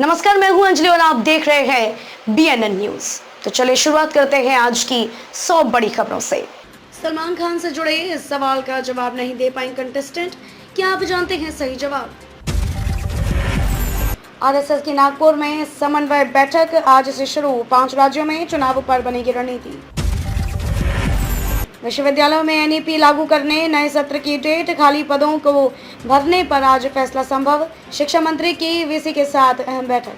नमस्कार, मैं हूं अंजलि और आप देख रहे हैं बीएनएन न्यूज। तो चलिए शुरुआत करते हैं आज की 100 बड़ी खबरों से। सलमान खान से जुड़े इस सवाल का जवाब नहीं दे पाए कंटेस्टेंट। क्या आप जानते हैं सही जवाब? आरएसएस की नागपुर में समन्वय बैठक आज से शुरू। 5 राज्यों में चुनाव पर बनेगी रणनीति। विश्वविद्यालयों में एनईपी लागू करने, नए सत्र की डेट, खाली पदों को भरने पर आज फैसला संभव। शिक्षा मंत्री की वीसी के साथ अहम बैठक।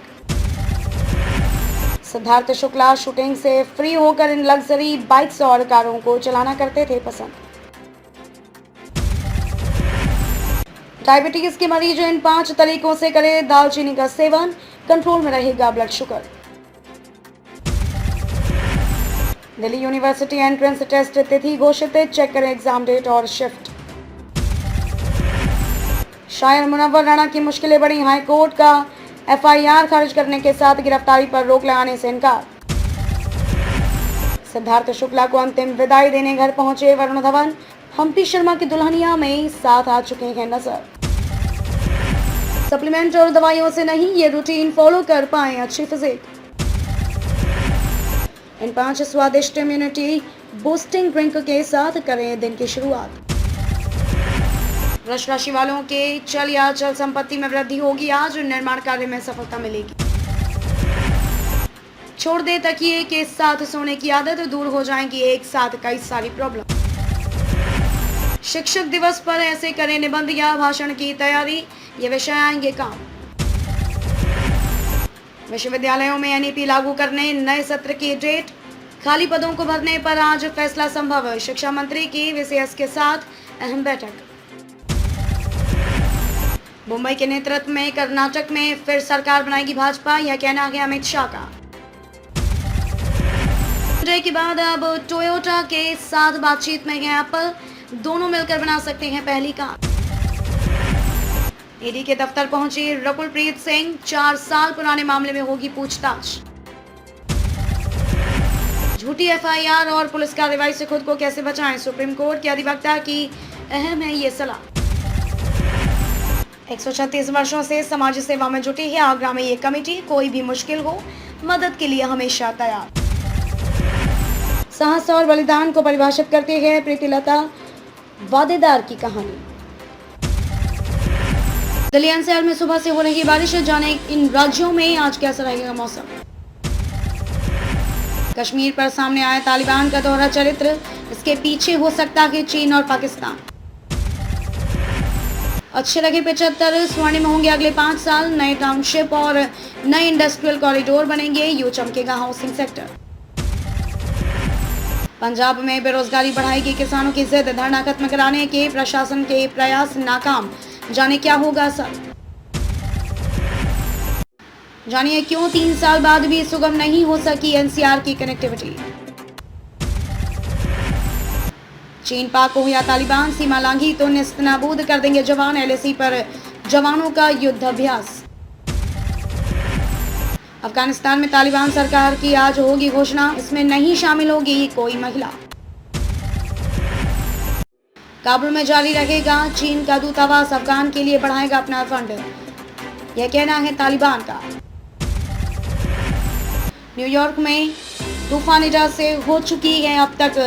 सिद्धार्थ शुक्ला शूटिंग से फ्री होकर इन लग्जरी बाइक्स और कारों को चलाना करते थे पसंद। डायबिटीज के मरीज इन 5 तरीकों से करें दालचीनी का सेवन, कंट्रोल में रहेगा blood sugar. Delhi university entrance test तिथि घोषित, चेक करें एग्जाम डेट और शिफ्ट। शायर मुनव्वर राणा की मुश्किलें बढ़ी, हाई कोर्ट का एफआईआर खारिज करने के साथ गिरफ्तारी पर रोक लगाने से इनकार। सिद्धार्थ शुक्ला को अंतिम विदाई देने घर पहुंचे वरुण धवन, हम्पी शर्मा की दुल्हनिया में साथ आ चुके हैं नजर। सप्लीमेंट और दवाइयों से नहीं, ये रूटीन फॉलो कर पाए अच्छी फिजिक। इन 5 स्वादिष्ट इम्यूनिटी बूस्टिंग ड्रिंक के साथ करें दिन की शुरुआत। वृष राशि वालों के चल या चल संपत्ति में वृद्धि होगी आज, निर्माण कार्य में सफलता मिलेगी। छोड़ दे तकिए के साथ सोने की आदत, दूर हो जाएंगी एक साथ कई सारी प्रॉब्लम। शिक्षक दिवस पर ऐसे करें निबंध या भाषण की तैयारी, ये विषय आएंगे काम। विश्वविद्यालयों में एनईपी लागू करने, नए सत्र की डेट, खाली पदों को भरने पर आज फैसला संभव। शिक्षा मंत्री की वीसीएस के साथ अहम बैठक। मुंबई के नेतृत्व में कर्नाटक में फिर सरकार बनाएगी भाजपा, यह कहना है अमित शाह का। के बाद अब टोयोटा के साथ बातचीत में है एप्पल, दोनों मिलकर बना सकते हैं पहली कार। ईडी के दफ्तर पहुंची रकुलप्रीत सिंह, 4 साल पुराने मामले में होगी पूछताछ। झूठी एफआईआर और पुलिस कार्रवाई से खुद को कैसे बचाएं, सुप्रीम कोर्ट के अधिवक्ता की अहम है ये सलाह। 136 वर्षों से समाज सेवा में जुटी है आगरा में ये कमेटी, कोई भी मुश्किल हो मदद के लिए हमेशा तैयार। साहस और बलिदान को परिभाषित करती है प्रीतिलता वादेदार की कहानी। दिल्ली एनसीआर में सुबह से हो रही बारिश, जाने इन राज्यों में आज कैसा रहेगा मौसम। कश्मीर पर सामने आया तालिबान का दोहरा चरित्र, इसके पीछे हो सकता है चीन और पाकिस्तान। अच्छे लगे 75 स्वर्णिम होंगे अगले 5 साल, नए टाउनशिप और नए इंडस्ट्रियल कॉरिडोर बनेंगे, यूं चमकेगा हाउसिंग सेक्टर। पंजाब में बेरोजगारी बढ़ाएगी किसानों की जिद, धरना खत्म कराने के प्रशासन के प्रयास नाकाम, जाने क्या होगा असर। जानिए क्यों 3 साल बाद भी सुगम नहीं हो सकी एनसीआर की कनेक्टिविटी। चीन पाक हो या तालिबान, सीमा लांघी तो नेस्तनाबूद कर देंगे जवान, एलएसी पर जवानों का युद्ध अभ्यास। अफगानिस्तान में तालिबान सरकार की आज होगी घोषणा, इसमें नहीं शामिल होगी कोई महिला। काबुल में जारी रहेगा चीन का दूतावास, अफगान के लिए बढ़ाएगा अपना फंड, यह कहना है तालिबान का। न्यूयॉर्क में तूफान इजा से हो चुकी है अब तक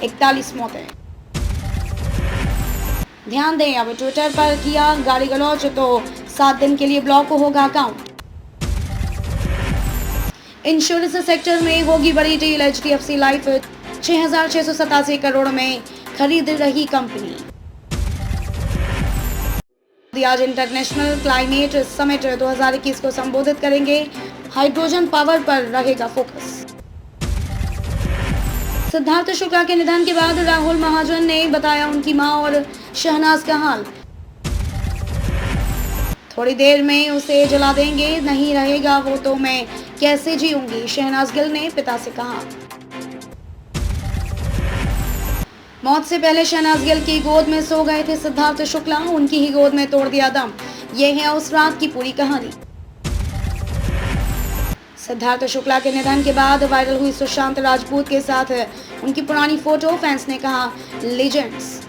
41 मौतें। ध्यान दें, अब ट्विटर पर किया गाली गलौज तो 7 दिन के लिए ब्लॉक होगा अकाउंट। इंश्योरेंस सेक्टर में होगी बड़ी डील, एचडीएफसी लाइफ 6,687 करोड़ में खरीद रही कंपनी। आज इंटरनेशनल क्लाइमेट समिट 2021 को संबोधित करेंगे, हाइड्रोजन पावर पर रहेगा फोकस। सिद्धार्थ शुक्ला के निधन के बाद राहुल महाजन ने बताया उनकी मां और शहनाज का हाल, थोड़ी देर में उसे जला देंगे, नहीं रहेगा वो तो मैं कैसे जीऊंगी, शहनाज गिल ने पिता से कहा। मौत से पहले शहनाज गिल की गोद में सो गए थे सिद्धार्थ शुक्ला, उनकी ही गोद में तोड़ दिया दम, ये है उस रात की पूरी कहानी। सिद्धार्थ शुक्ला के निधन के बाद वायरल हुई सुशांत राजपूत के साथ उनकी पुरानी फोटो, फैंस ने कहा लेजेंड्स।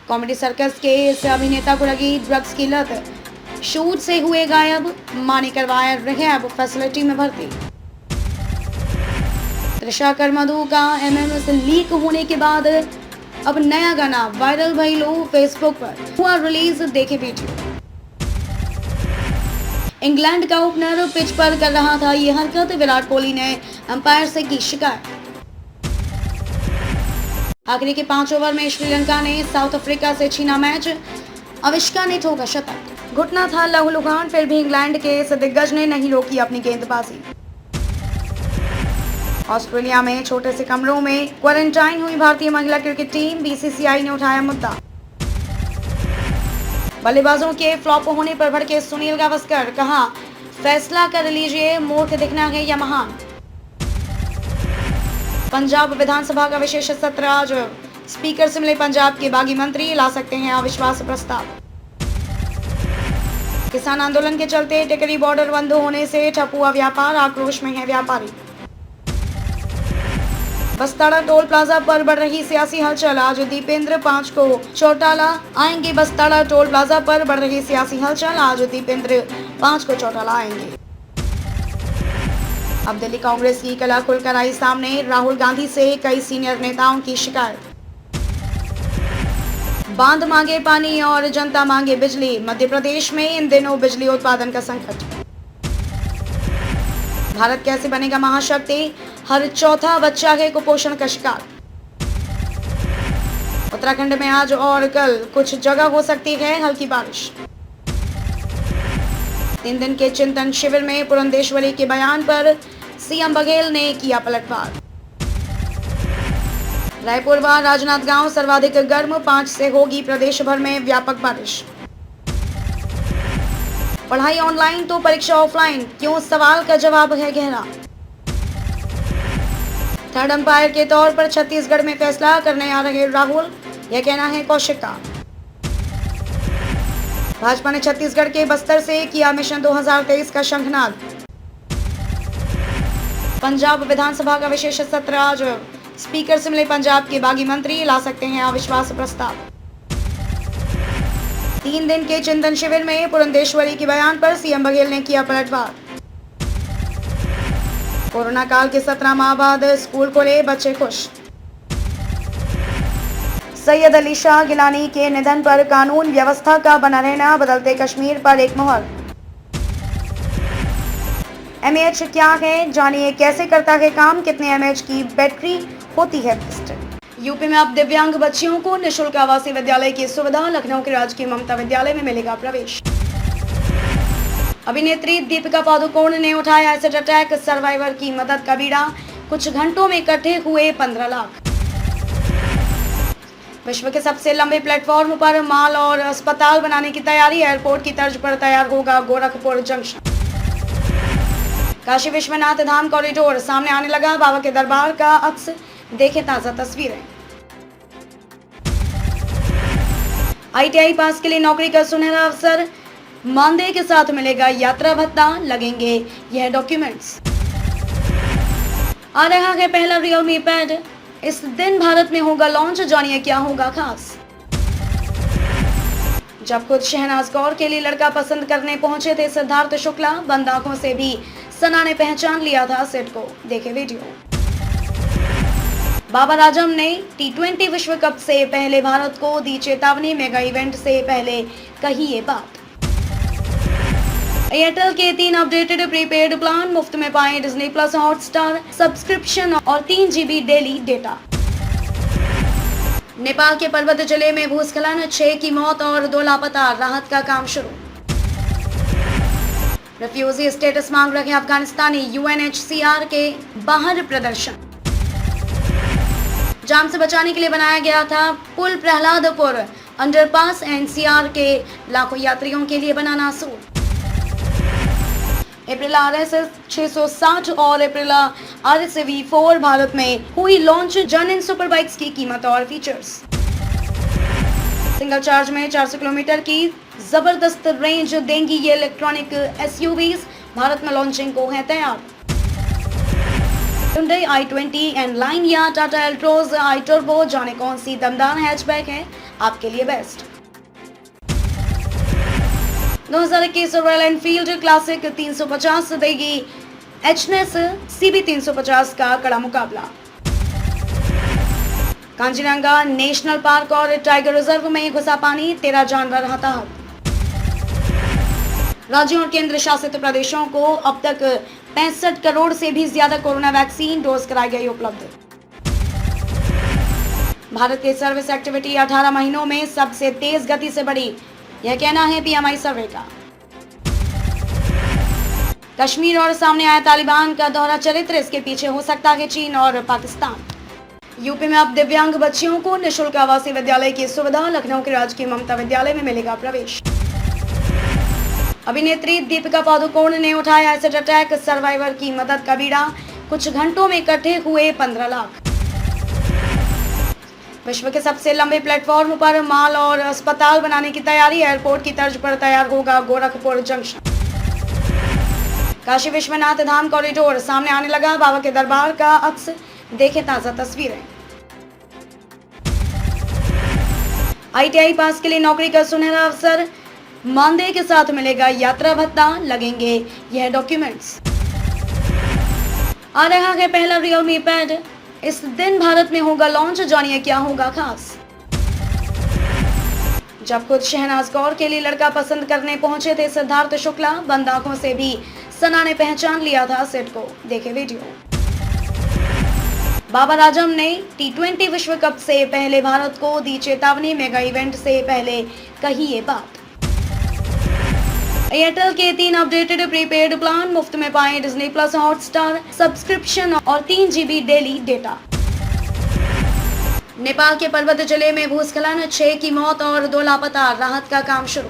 कॉमेडी सर्कस के इस अभिनेता को लगी ड्रग्स की लत, शूट से हुए गायब, मां ने करवाया रिहैब फैसिलिटी में भर्ती। त्रिशा कर मधु का एमएमएस लीक होने के बाद अब नया गाना वायरल भइलो, फेसबुक पर हुआ रिलीज, देखे वीडियो। इंग्लैंड का ओपनर पिच पर कर रहा था ये हरकत, विराट कोहली ने अंपायर से की शिकायत। आखिरी के 5 ओवर में श्रीलंका ने साउथ अफ्रीका से छीना मैच, अविष्का ने ठोका शतक। घुटना था लहूलुहान, फिर भी इंग्लैंड के इस दिग्गज ने नहीं रोकी अपनी गेंदबाजी। ऑस्ट्रेलिया में छोटे से कमरों में क्वारंटाइन हुई भारतीय महिला क्रिकेट टीम, बीसीसीआई ने उठाया मुद्दा। बल्लेबाजों के फ्लॉप होने पर भड़के सुनील गावस्कर, कहा फैसला कर लीजिए, मूर्ख दिखना है या महान। पंजाब विधानसभा का विशेष सत्र आज, स्पीकर से मिले पंजाब के बागी मंत्री, ला सकते हैं अविश्वास प्रस्ताव। किसान आंदोलन के चलते टिकरी बॉर्डर बंद होने से ठप हुआ व्यापार, आक्रोश में है व्यापारी। बस्ताड़ा टोल प्लाजा पर बढ़ रही सियासी हलचल, आज दीपेंद्र 5 को चौटाला आएंगे। बस्ताड़ा टोल प्लाजा पर बढ़ रही सियासी हलचल, आज दीपेंद्र 5 को चौटाला आएंगे। अब दिल्ली कांग्रेस की कला खुलकर आई सामने, राहुल गांधी से कई सीनियर नेताओं की शिकायत। बांध मांगे पानी और जनता मांगे बिजली, मध्य प्रदेश में इन दिनों बिजली उत्पादन का संकट। भारत कैसे बनेगा महाशक्ति, हर चौथा बच्चा है कुपोषण का शिकार। उत्तराखंड में आज और कल कुछ जगह हो सकती है हल्की बारिश। 3 दिन के चिंतन शिविर में पुरंदेश्वरी के बयान पर सीएम बघेल ने किया पलटवार। रायपुर व राजनांदगांव सर्वाधिक गर्म, 5 से होगी प्रदेश भर में व्यापक बारिश। पढ़ाई ऑनलाइन तो परीक्षा ऑफलाइन, क्यों, सवाल का जवाब है गहरा। थर्ड अंपायर के तौर पर छत्तीसगढ़ में फैसला करने आ रहे राहुल, यह कहना है कौशिक का। भाजपा ने छत्तीसगढ़ के बस्तर से किया मिशन 2023 का शंखनाद। पंजाब विधानसभा का विशेष सत्र आज, स्पीकर से मिले पंजाब के बागी मंत्री, ला सकते हैं अविश्वास प्रस्ताव। 3 दिन के चिंतन शिविर में पुरंदेश्वरी के बयान पर सीएम बघेल ने किया पलटवार। कोरोना काल के 17 माह बाद स्कूल खोले, बच्चे खुश। सैयद अली शाह गिलानी के निधन पर कानून व्यवस्था का बना रहना, बदलते कश्मीर पर एक मोहर। एमएएच क्या है, जानिए कैसे करता है काम, कितने एमएएच की बैटरी होती है बेस्ट। यूपी में अब दिव्यांग बच्चियों को निःशुल्क आवासीय विद्यालय की सुविधा, लखनऊ के राजकीय ममता विद्यालय में मिलेगा प्रवेश। अभिनेत्री दीपिका पादुकोण ने उठाया एसिड अटैक सर्वाइवर की मदद का बीड़ा, कुछ घंटों में इकट्ठे हुए 15 लाख। विश्व के सबसे लंबे प्लेटफॉर्म पर माल और अस्पताल बनाने की तैयारी, एयरपोर्ट की तर्ज पर तैयार होगा गोरखपुर जंक्शन। काशी विश्वनाथ धाम कॉरिडोर, सामने आने लगा बाबा के दरबार का अक्स, देखें ताजा तस्वीरें। आईटीआई पास के लिए नौकरी का सुनहरा अवसर, मानदेय के साथ मिलेगा यात्रा भत्ता, लगेंगे यह डॉक्यूमेंट्स। आ रहा है पहला रियलमी पैड, इस दिन भारत में होगा लॉन्च, जानिए क्या होगा खास। जब खुद शहनाज कौर के लिए लड़का पसंद करने पहुंचे थे सिद्धार्थ शुक्ला, बंद आंखों से भी सना ने पहचान लिया था सेट को, देखे वीडियो। बाबर आजम ने T20 विश्व कप से पहले भारत को दी चेतावनी, मेगा इवेंट से पहले कही ये बात। एयरटेल के 3 अपडेटेड प्रीपेड प्लान, मुफ्त में पाएं डिज्नी प्लस हॉटस्टार सब्सक्रिप्शन और 3 GB डेली डेटा। नेपाल के पर्वत जिले में भूस्खलन, 6 की मौत और 2 लापता, राहत का काम शुरू। रेफ्यूजी स्टेटस मांग रहे अफगानिस्तानी, UNHCR के बाहर प्रदर्शन। जाम से बचाने के लिए बनाया गया था पुल प्रहलादपुर अंडरपास, NCR के लाखों यात्रियों के लिए बनाना आसूर। एप्रिला RSS 660 और एप्रिला RSS V4 भारत में हुई लॉन्च, जर्नन सुपर बाइक्स की कीमत और फीचर्स। सिंगल चार्ज में 400 किलोमीटर की जबरदस्त रेंज देंगी ये इलेक्ट्रॉनिक SUVs, भारत में लॉन्चिंग को है तैयार। Hyundai i20 एंड लाइन या टाटा एल्ट्रोज i-Turbo, जाने कौन सी दमदार हैचबैक है आपके लिए बेस्ट। 2021 रॉयल एनफील्ड क्लासिक 350 से देगी एचनेस CB 350 का कड़ा मुकाबला। कांजीरंगा नेशनल पार्क और टाइगर रिजर्व में घुसा पानी, 13 जानवर हताहत। राज्यों और केंद्र शासित प्रदेशों को अब तक 65 करोड़ से भी ज्यादा कोरोना वैक्सीन डोज कराई गई उपलब्ध। भारत की सर्विस एक्टिविटी 18 महीनों में सबसे तेज गति से बढ़ी, यह कहना है PMI सर्वे का। कश्मीर और सामने आया तालिबान का दोहरा चरित्र, इसके पीछे हो सकता है चीन और पाकिस्तान। यूपी में अब दिव्यांग बच्चियों को निःशुल्क आवासीय विद्यालय की सुविधा, लखनऊ के राजकीय ममता विद्यालय में मिलेगा प्रवेश। अभिनेत्री दीपिका पादुकोण ने उठाया एसिड अटैक सर्वाइवर की मदद का बीड़ा, कुछ घंटों में इकट्ठे हुए 15 लाख। विश्व के सबसे लंबे प्लेटफॉर्म पर माल और अस्पताल बनाने की तैयारी, एयरपोर्ट की तर्ज पर तैयार होगा गोरखपुर जंक्शन। काशी विश्वनाथ धाम कॉरिडोर सामने आने लगा, बाबा के दरबार का अक्स, देखें ताजा तस्वीरें। ITI पास के लिए नौकरी का सुनहरा अवसर, मानदेय के साथ मिलेगा यात्रा भत्ता, लगेंगे यह डॉक्यूमेंट्स। आ रहा है पहला Realme पैड, इस दिन भारत में होगा लॉन्च, जानिए क्या होगा खास। जब खुद शहनाज कौर के लिए लड़का पसंद करने पहुंचे थे सिद्धार्थ शुक्ला, बंद आंखों से भी सना ने पहचान लिया था सेट को, देखे वीडियो। बाबर आजम ने T20 विश्व कप से पहले भारत को दी चेतावनी, मेगा इवेंट से पहले कही ये बात। एयरटेल के 3 अपडेटेड प्रीपेड प्लान, मुफ्त में पाएं डिज्नी प्लस हॉटस्टार सब्सक्रिप्शन और 3 GB डेली डेटा। नेपाल के पर्वत जिले में भूस्खलन, 6 की मौत और 2 लापता, राहत का काम शुरू।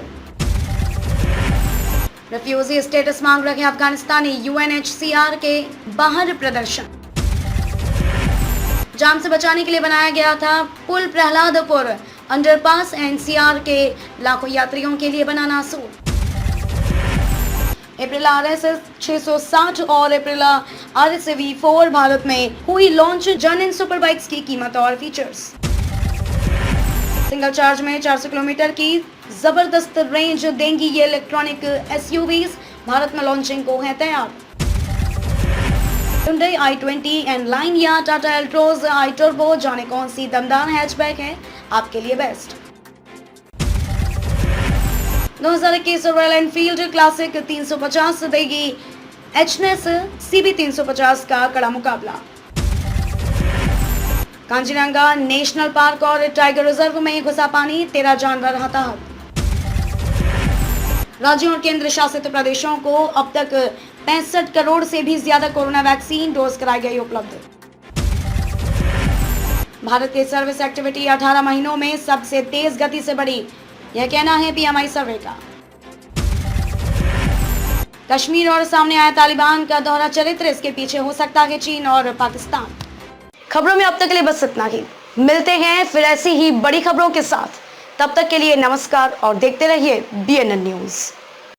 रिफ्यूजी स्टेटस मांग रहे अफगानिस्तानी, UNHCR के बाहर प्रदर्शन। जाम से बचाने के लिए बनाया गया था पुल प्रहलादपुर अंडरपास, NCR के लाखों यात्रियों के लिए बनाना आसूर। अप्रैल RSS 660 और अप्रैल RSS V4 भारत में हुई लॉन्च, जर्नन सुपर बाइक्स की कीमत और फीचर्स। सिंगल चार्ज में 400 किलोमीटर की जबरदस्त रेंज देंगी ये इलेक्ट्रॉनिक SUVs, भारत में लॉन्चिंग को है तैयार। Hyundai i20 एंड लाइन या टाटा एल्ट्रोज i-Turbo, जाने कौन सी दमदार हैचबैक है आपके लिए बेस्ट। 2021 रॉयल एनफील्ड क्लासिक 350 से देगी एचनेस CB 350 का कड़ा मुकाबला। कांजीरंगा नेशनल पार्क और टाइगर रिजर्व में घुसा पानी, 13 जानवर हताहत। राज्यों और केंद्र शासित प्रदेशों को अब तक 65 करोड़ से भी ज्यादा कोरोना वैक्सीन डोज कराई गई उपलब्ध। भारत की सर्विस एक्टिविटी 18 महीनों में सबसे तेज गति से बढ़ी, यह कहना है PMI सर्वे का। कश्मीर और सामने आया तालिबान का दोहरा चरित्र, इसके पीछे हो सकता है चीन और पाकिस्तान। खबरों में अब तक के लिए बस इतना ही, मिलते हैं फिर ऐसी ही बड़ी खबरों के साथ, तब तक के लिए नमस्कार और देखते रहिए BNN न्यूज।